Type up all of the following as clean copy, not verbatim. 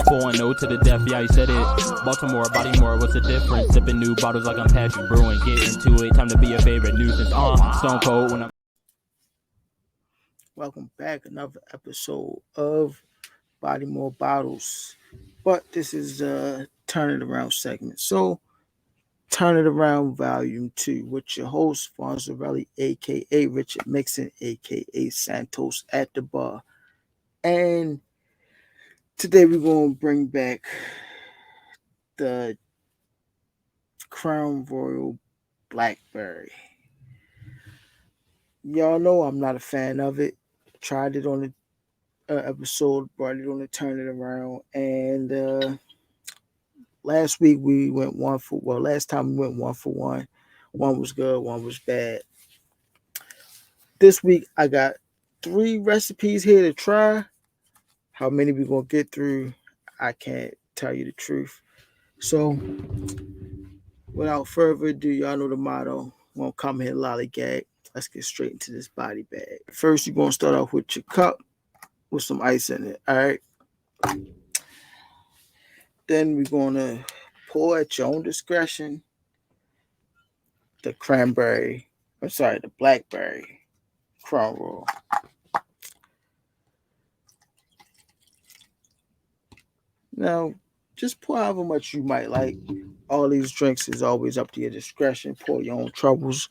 4-0 to the death, yeah, I said it. Baltimore, Bodymore, what's the difference? Sipping new bottles like I'm Patrick Brewing. Get into it, time to be a favorite nuisance. Stone Cold when I'm. Welcome back, another episode of Body More Bottles. But this is a Turn It Around segment. So, Turn It Around Volume 2 with your host, Fonzarelli, aka Richard Mixon, aka Santos at the bar. And today we're going to bring back the Crown Royal Blackberry. Y'all know I'm not a fan of it. Tried it on the episode, brought it on the Turn It Around, and last week we went last time we went 1 for 1. One was good, one was bad. This week I got 3 recipes here to try. How many we gonna get through, I can't tell you the truth. So without further ado, y'all know the motto. Won't come here lollygag. Let's get straight into this body bag. First, you're gonna start off with your cup with some ice in it. All right. Then we're gonna pour at your own discretion the Blackberry Crown Royal. Now, just pour however much you might like. All these drinks is always up to your discretion. Pour your own troubles.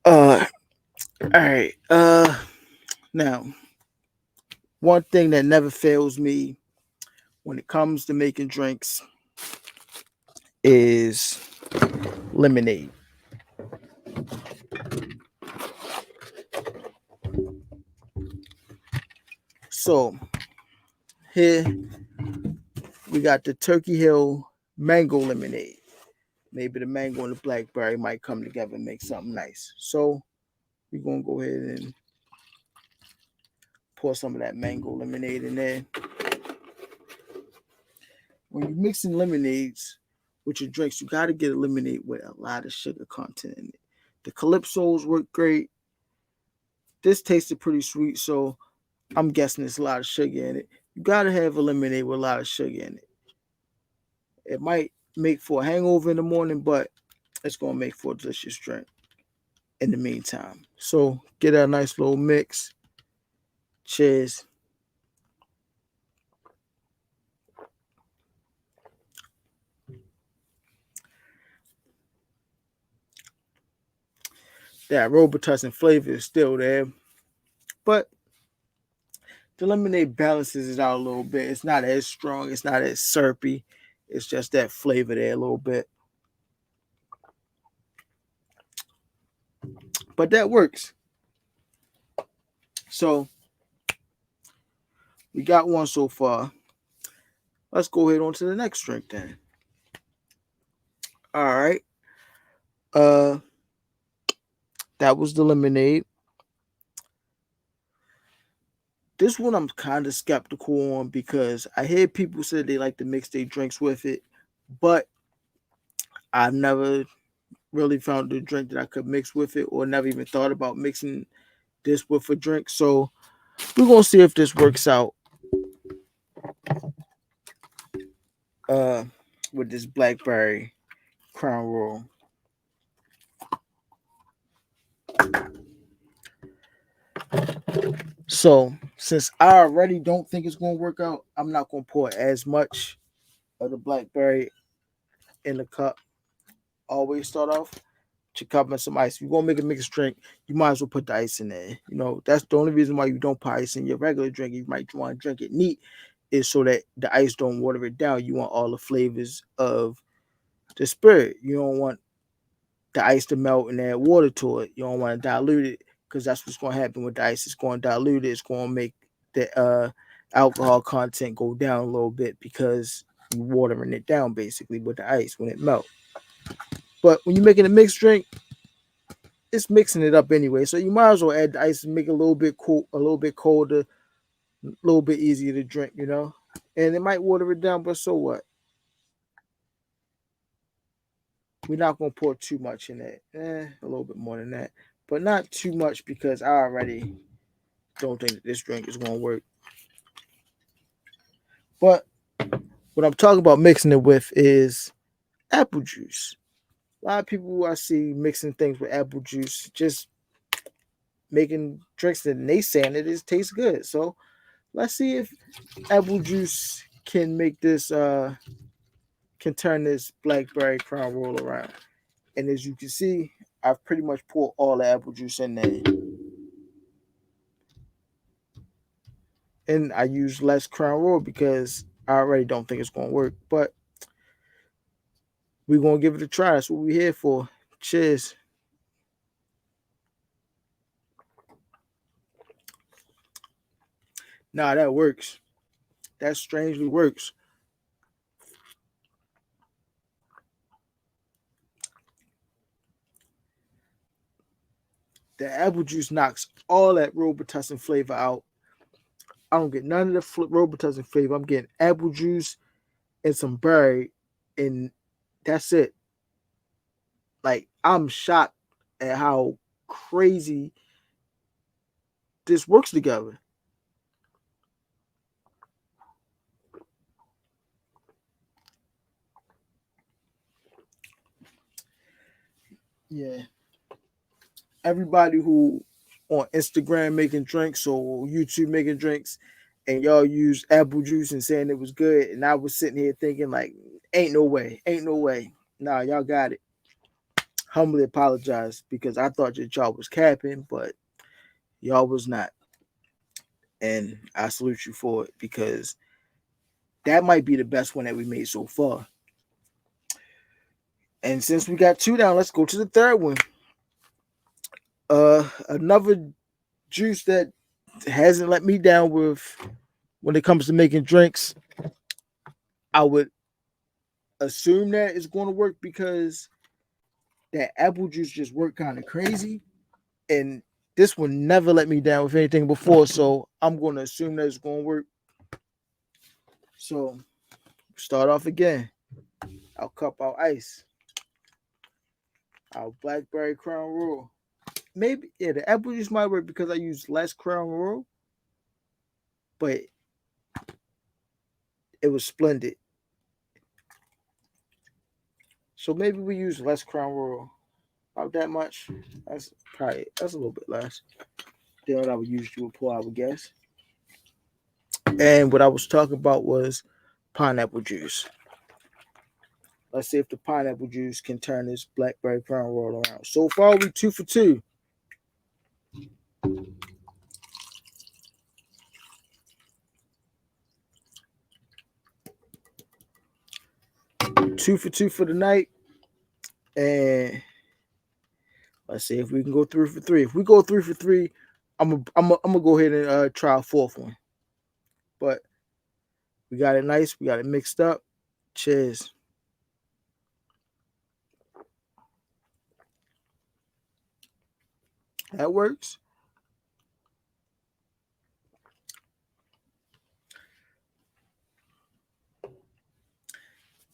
All right. Now, one thing that never fails me when it comes to making drinks is lemonade. So here we got the Turkey Hill mango lemonade. Maybe the mango and the blackberry might come together and make something nice. So we're gonna go ahead and pour some of that mango lemonade in there. When you're mixing lemonades with your drinks, you got to get a lemonade with a lot of sugar content in it. The Calypsos work great. This tasted pretty sweet, so I'm guessing there's a lot of sugar in it. You got to have a lemonade with a lot of sugar in it. It might make for a hangover in the morning, but it's going to make for a delicious drink in the meantime. So get a nice little mix. Cheers. That Robitussin flavor is still there, but the lemonade balances it out a little bit. It's not as strong. It's not as syrupy. It's just that flavor there a little bit. But that works. So we got one so far. Let's go ahead on to the next drink then. All right. That was the lemonade. This one I'm kind of skeptical on because I hear people say they like to mix their drinks with it, but I've never really found a drink that I could mix with it or never even thought about mixing this with a drink. So we're going to see if this works out with this Blackberry Crown Royal. So since I already don't think it's going to work out, I'm not going to pour as much of the Blackberry in the cup. Always start off with your cup and some ice. If you're going to make a mixed drink, you might as well put the ice in there. You know, that's the only reason why you don't put ice in your regular drink. You might want to drink it neat is so that the ice don't water it down. You want all the flavors of the spirit. You don't want the ice to melt and add water to it. You don't want to dilute it because that's what's going to happen with the ice. It's going to dilute it. It's going to make the alcohol content go down a little bit because you're watering it down basically with the ice when it melts. But when you're making a mixed drink, it's mixing it up anyway. So you might as well add the ice and make it a little bit cool, a little bit colder, a little bit easier to drink, you know? And it might water it down, but so what? We're not going to pour too much in it. A little bit more than that. But not too much because I already don't think that this drink is going to work. But what I'm talking about mixing it with is apple juice. A lot of people I see mixing things with apple juice, just making drinks that they saying it tastes good. So let's see if apple juice can make this can turn this Blackberry Crown Royal around. And as you can see, I've pretty much poured all the apple juice in there. And I use less Crown Royal because I already don't think it's gonna work. But we're gonna give it a try. That's what we're here for. Cheers. Nah, that works. That strangely works. The apple juice knocks all that Robitussin flavor out. I don't get none of the Robitussin flavor. I'm getting apple juice and some berry, and that's it. Like, I'm shocked at how crazy this works together. Yeah. Everybody who on Instagram making drinks or YouTube making drinks and y'all use apple juice and saying it was good, and I was sitting here thinking like, ain't no way, ain't no way. Nah, y'all got it. Humbly apologize because I thought that y'all was capping, but y'all was not. And I salute you for it because that might be the best one that we made so far. And since we got two down, let's go to the third one. Another juice that hasn't let me down with when it comes to making drinks. I would assume that it's going to work because that apple juice just worked kind of crazy, and this one never let me down with anything before, so I'm going to assume that it's going to work. So start off again. I'll cup our ice, our Blackberry Crown Royal. Maybe the apple juice might work because I use less Crown Royal, but it was splendid. So maybe we use less Crown Royal. About that much. That's a little bit less than what I would usually pour, I would guess. And what I was talking about was pineapple juice. Let's see if the pineapple juice can turn this Blackberry Crown Royal around. So far, we 2 for 2. 2 for 2 for the night. And let's see if we can go 3 for 3. If we go 3 for 3, I'm gonna go ahead and try a fourth one. But we got it nice. We got it mixed up. Cheers. That works.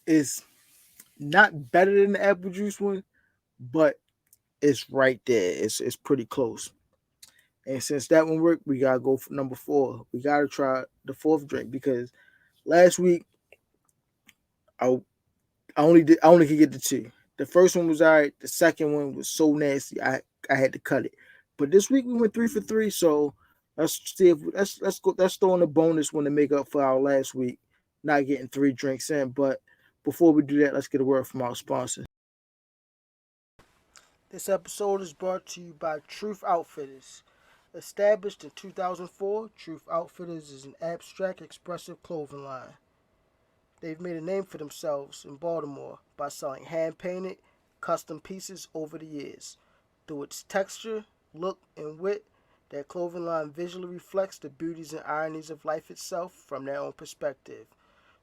It's not better than the apple juice one, but it's right there. It's pretty close. And since that one worked, we gotta go for number 4. We gotta try the fourth drink because last week I I only could get the 2. The first one was alright. The second one was so nasty I had to cut it. But this week we went 3 for 3. So let's see if let's throw in a bonus one to make up for our last week not getting 3 drinks in. But before we do that, let's get a word from our sponsor. This episode is brought to you by Truth Outfitters. Established in 2004, Truth Outfitters is an abstract, expressive clothing line. They've made a name for themselves in Baltimore by selling hand-painted, custom pieces over the years. Through its texture, look, and wit, their clothing line visually reflects the beauties and ironies of life itself from their own perspective.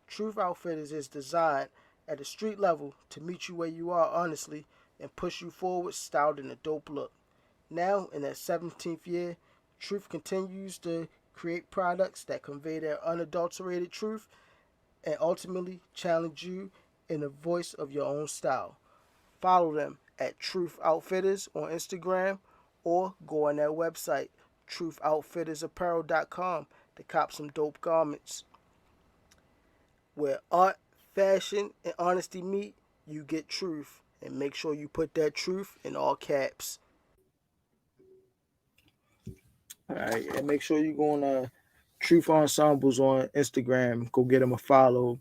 Truth Outfitters is designed at a street level to meet you where you are honestly and push you forward styled in a dope look. Now, in their 17th year, Truth continues to create products that convey their unadulterated truth and ultimately challenge you in the voice of your own style. Follow them at Truth Outfitters on Instagram or go on their website, truthoutfittersapparel.com to cop some dope garments. Where art, fashion, and honesty meet, you get truth. And make sure you put that truth in all caps. All right, and make sure you go on Truth Ensembles on Instagram. Go get them a follow.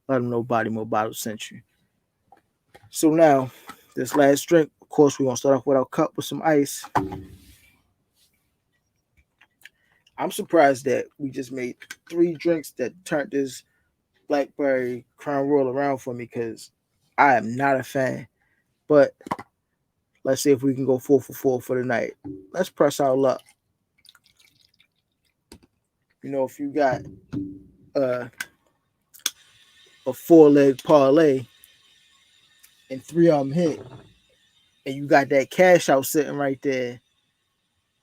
Let them know Body More Bottles sent you. So now, this last drink, of course, we're gonna start off with our cup with some ice. I'm surprised that we just made 3 drinks that turned this Blackberry Crown Royal around for me because I am not a fan. But let's see if we can go 4 for 4 for the night. Let's press our luck. You know, if you got a 4-leg parlay and 3 of them hit, and you got that cash out sitting right there,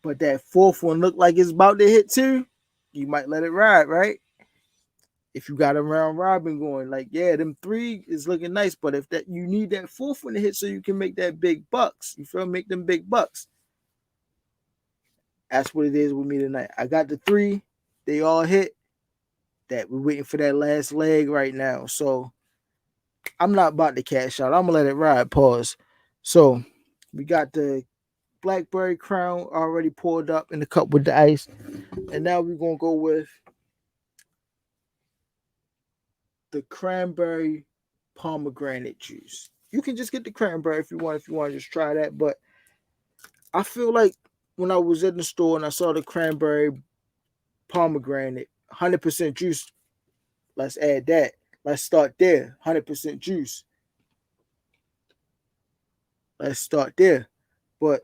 but that 4th one look like it's about to hit too, you might let it ride, right? If you got a round robin going, like, yeah, them 3 is looking nice, but if that you need that 4th one to hit so you can make that big bucks, you feel? Make them big bucks. That's what it is with me tonight. I got the 3, they all hit. That we're waiting for that last leg right now. So I'm not about to cash out. I'm gonna let it ride. Pause. So we got the Blackberry Crown already poured up in the cup with the ice, and now we're gonna go with the cranberry pomegranate juice. You can just get the cranberry if you want. If you want to just try that, but I feel like when I was in the store and I saw the cranberry pomegranate 100% juice, let's add that. Let's start there. 100% juice. Let's start there. But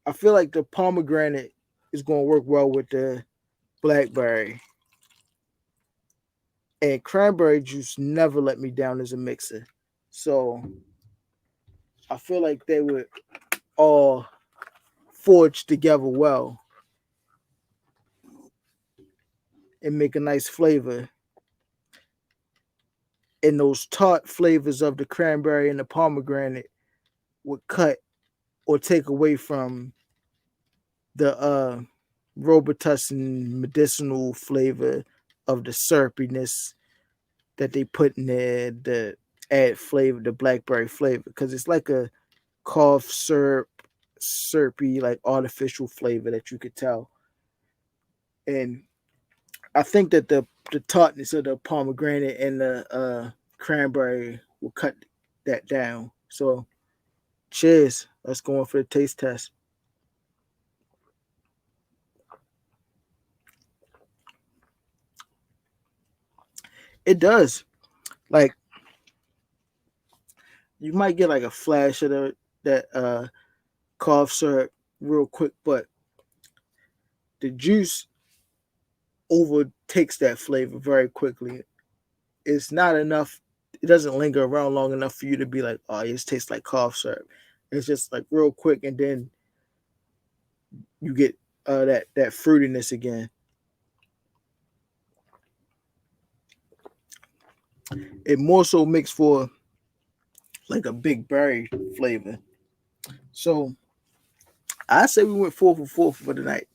I feel like the pomegranate is going to work well with the blackberry. And cranberry juice never let me down as a mixer. So I feel like they would all forge together well and make a nice flavor. And those tart flavors of the cranberry and the pomegranate would cut or take away from the Robitussin medicinal flavor of the syrupiness that they put in there, the add flavor, the blackberry flavor, because it's like a cough syrup, syrupy, like artificial flavor that you could tell. And I think that the tartness of the pomegranate and the cranberry will cut that down. So, cheers. Let's go on for the taste test. It does. Like, you might get like a flash of that cough syrup real quick, but the juice overtakes that flavor very quickly. It's not enough. It doesn't linger around long enough for you to be like, oh, it just tastes like cough syrup. It's just like real quick, and then you get that fruitiness again. It more so makes for like a big berry flavor. So I say we went 4 for 4 for the night.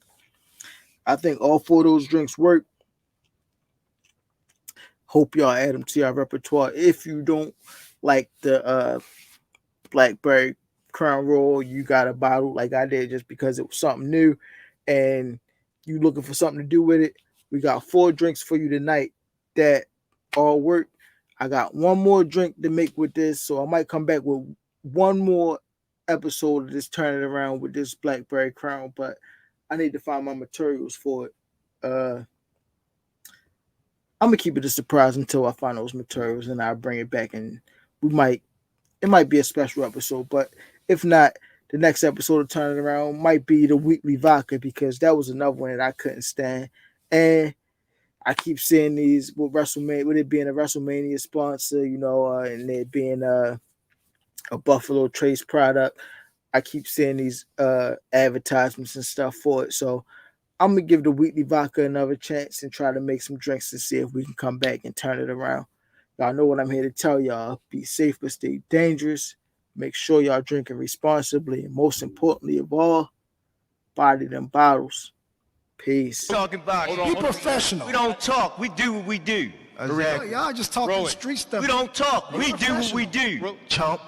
I think all 4 of those drinks work. Hope y'all add them to your repertoire. If you don't like the Blackberry Crown Royal, you got a bottle like I did just because it was something new and you looking for something to do with it. We got 4 drinks for you tonight that all work. I got one more drink to make with this, so I might come back with one more episode of this turning around with this Blackberry Crown, but I need to find my materials for it. I'm gonna keep it a surprise until I find those materials and I'll bring it back, and it might be a special episode, but if not, the next episode of Turning Around might be the weekly vodka because that was another one that I couldn't stand. And I keep seeing these with WrestleMania, with it being a WrestleMania sponsor, and it being a Buffalo Trace product. I keep seeing these advertisements and stuff for it. So I'm gonna give the weekly vodka another chance and try to make some drinks to see if we can come back and turn it around. Y'all know what I'm here to tell y'all. Be safe but stay dangerous. Make sure y'all drinking responsibly. And most importantly of all, body them bottles. Peace. Talking about Be professional. We don't talk. We do what we do. Exactly. Y'all just talking street stuff. We don't talk. We do what we do. Chump.